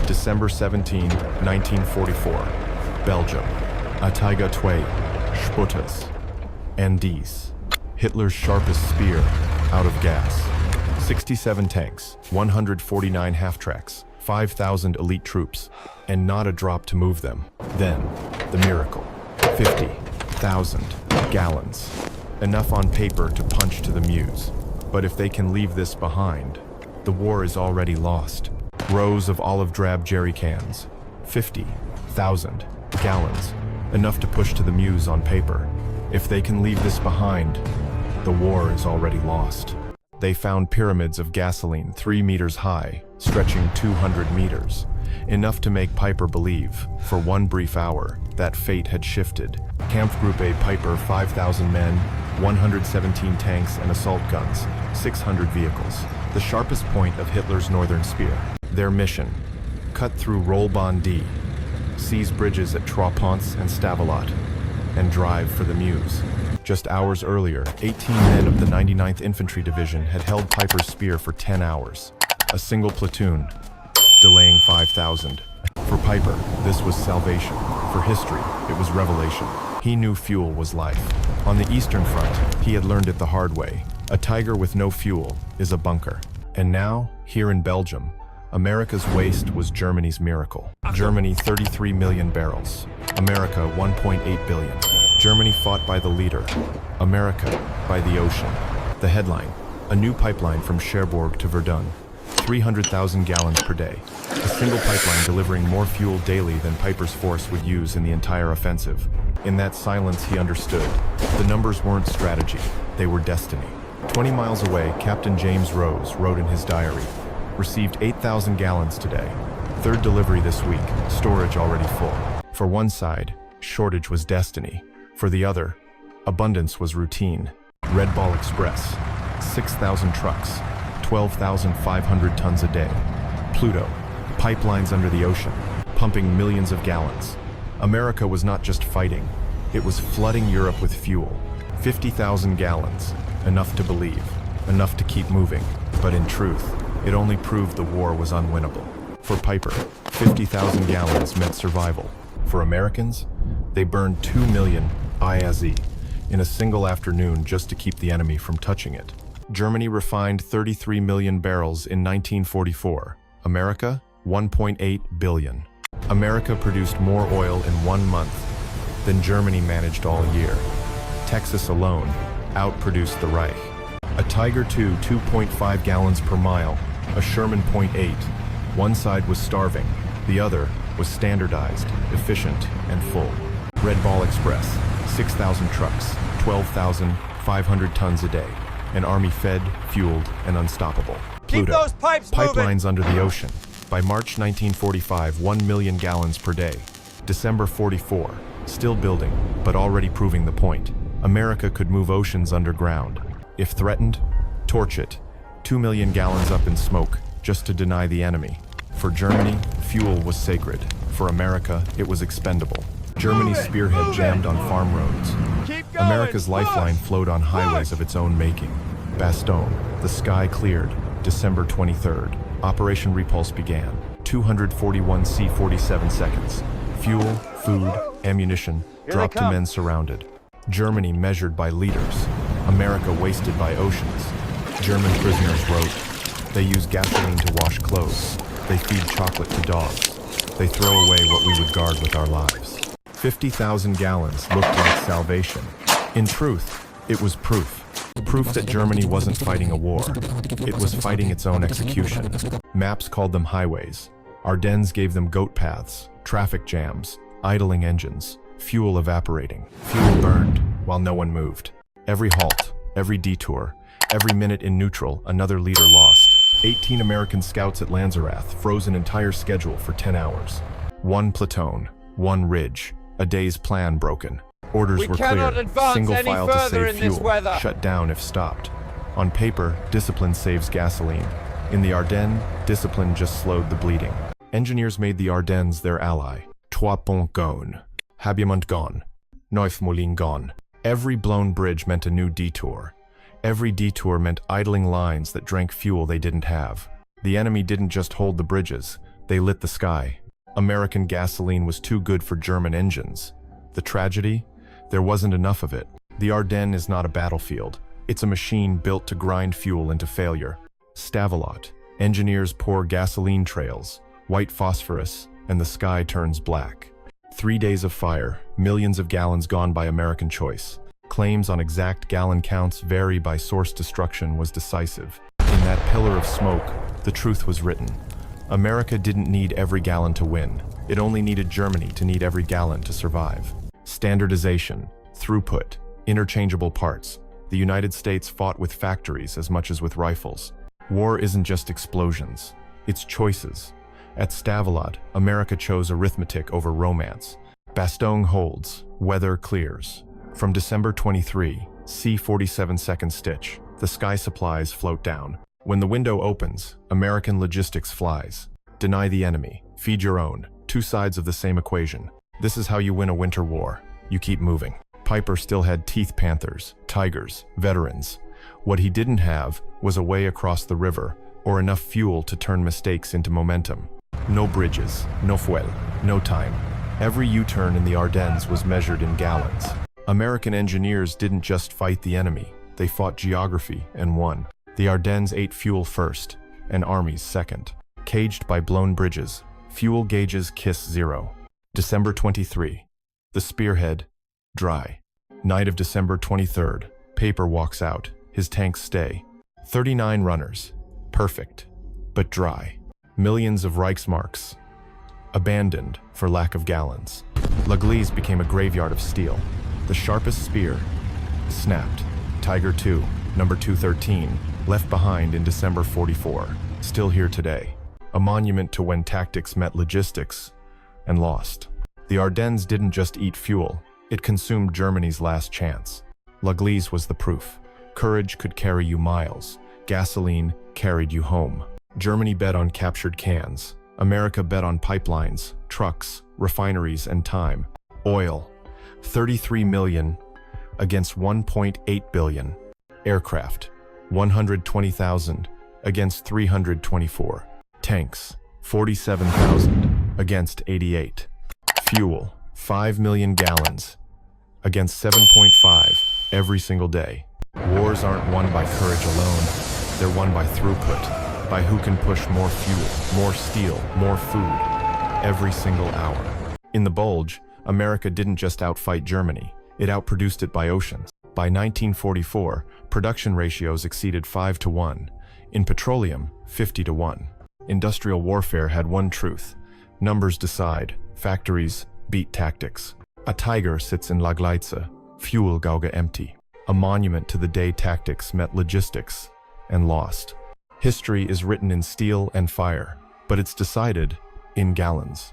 December 17, 1944. Belgium. Attiga twee, Sputters. And dies. Hitler's sharpest spear, out of gas. 67 tanks, 149 half-tracks, 5,000 elite troops, and not a drop to move them. Then, the miracle. 50,000 gallons. Enough on paper to punch to the Meuse. But if they can leave this behind, the war is already lost. Rows of olive drab jerry cans. 50,000 gallons. Enough to push to the Meuse on paper. If they can leave this behind, the war is already lost. They found pyramids of gasoline 3 meters high, stretching 200 meters. Enough to make Peiper believe, for one brief hour, that fate had shifted. Kampfgruppe Peiper, 5,000 men, 117 tanks and assault guns, 600 vehicles. The sharpest point of Hitler's northern spear. Their mission: cut through Rollbahn D, seize bridges at Trois-Ponts and Stavelot, and drive for the Meuse. Just hours earlier, 18 men of the 99th Infantry Division had held Peiper's spear for 10 hours. A single platoon, delaying 5,000. For Peiper, this was salvation. For history, it was revelation. He knew fuel was life. On the Eastern Front, he had learned it the hard way. A tiger with no fuel is a bunker. And now, here in Belgium, America's waste was Germany's miracle. Germany, 33 million barrels. America, 1.8 billion. Germany fought by the leader. America by the ocean. The headline: a new pipeline from Cherbourg to Verdun. 300,000 gallons per day. A single pipeline delivering more fuel daily than Peiper's force would use in the entire offensive. In that silence, he understood. The numbers weren't strategy, they were destiny. 20 miles away, Captain James Rose wrote in his diary, "Received 8,000 gallons today. Third delivery this week, storage already full." For one side, shortage was destiny. For the other, abundance was routine. Red Ball Express, 6,000 trucks, 12,500 tons a day. Pluto, pipelines under the ocean, pumping millions of gallons. America was not just fighting, it was flooding Europe with fuel. 50,000 gallons, enough to believe, enough to keep moving. But in truth, it only proved the war was unwinnable. For Peiper, 50,000 gallons meant survival. For Americans, they burned 2 million IAZ in a single afternoon just to keep the enemy from touching it. Germany refined 33 million barrels in 1944. America, 1.8 billion. America produced more oil in 1 month than Germany managed all year. Texas alone outproduced the Reich. A Tiger II, 2.5 gallons per mile. A Sherman .8. One side was starving, the other was standardized, efficient, and full. Red Ball Express, 6,000 trucks, 12,500 tons a day. An army fed, fueled, and unstoppable. Pluto, Keep those pipes pipelines moving. under the ocean. By March 1945, 1 million gallons per day. December 44, still building, but already proving the point. America could move oceans underground. If threatened, torch it. 2 million gallons up in smoke, just to deny the enemy. For Germany, fuel was sacred. For America, it was expendable. Germany's spearhead jammed on farm roads. Keep going. America's lifeline flowed on highways of its own making. Bastogne, the sky cleared. December 23rd. Operation Repulse began. 241 C-47 seconds. Fuel, food, ammunition, dropped to men surrounded. Germany measured by liters. America wasted by oceans. German prisoners wrote, "They use gasoline to wash clothes. They feed chocolate to dogs. They throw away what we would guard with our lives." 50,000 gallons looked like salvation. In truth, it was proof. Proof that Germany wasn't fighting a war. It was fighting its own execution. Maps called them highways. Ardennes gave them goat paths, traffic jams, idling engines, fuel evaporating. Fuel burned while no one moved. Every halt, every detour, every minute in neutral, another leader lost. 18 American scouts at Lanzerath froze an entire schedule for 10 hours. One platoon, one ridge, a day's plan broken. Orders We were cannot clear, advance single any file to further save in this fuel, weather. shut down if stopped. On paper, discipline saves gasoline. In the Ardennes, discipline just slowed the bleeding. Engineers made the Ardennes their ally. Trois-Ponts gone. Habiement gone. Neufmoulin gone. Every blown bridge meant a new detour. Every detour meant idling lines that drank fuel they didn't have. The enemy didn't just hold the bridges, They lit the sky. American gasoline was too good for German engines. The tragedy? There wasn't enough of it. The Ardennes is not a battlefield. It's a machine built to grind fuel into failure. Stavelot. Engineers pour gasoline trails, white phosphorus, and the sky turns black. 3 days of fire, millions of gallons gone by American choice. Claims on exact gallon counts vary by source. Destruction was decisive. In that pillar of smoke, the truth was written. America didn't need every gallon to win. It only needed Germany to need every gallon to survive. Standardization, throughput, interchangeable parts. The United States fought with factories as much as with rifles. War isn't just explosions, it's choices. At Stavelot, America chose arithmetic over romance. Bastogne holds, weather clears. From December 23, C-47 second stitch, the sky supplies float down. When the window opens, American logistics flies. Deny the enemy, feed your own, two sides of the same equation. This is how you win a winter war. You keep moving. Peiper still had teeth panthers, tigers, veterans. What he didn't have was a way across the river or enough fuel to turn mistakes into momentum. No bridges, no fuel, no time. Every U-turn in the Ardennes was measured in gallons. American engineers didn't just fight the enemy, they fought geography and won. The Ardennes ate fuel first, and armies second. Caged by blown bridges, fuel gauges kiss zero. December 23. The spearhead, dry. Night of December 23rd, Peiper walks out, his tanks stay. 39 runners, perfect, but dry. Millions of Reichsmarks, abandoned for lack of gallons. Gleize became a graveyard of steel. The sharpest spear snapped. Tiger II, number 213, left behind in December 44, still here today. A monument to when tactics met logistics and lost. The Ardennes didn't just eat fuel, it consumed Germany's last chance. Gleize was the proof. Courage could carry you miles. Gasoline carried you home. Germany bet on captured cans. America bet on pipelines, trucks, refineries, and time. Oil, 33 million against 1.8 billion. Aircraft, 120,000 against 324. Tanks, 47,000 against 88. Fuel, 5 million gallons against 7.5 every single day. Wars aren't won by courage alone, they're won by throughput, by who can push more fuel, more steel, more food, every single hour. In the Bulge, America didn't just outfight Germany, it outproduced it by oceans. By 1944, production ratios exceeded 5-1. In petroleum, 50-1. Industrial warfare had one truth. Numbers decide, factories beat tactics. A tiger sits in Gleize, fuel gauge empty. A monument to the day tactics met logistics and lost. History is written in steel and fire, but it's decided in gallons.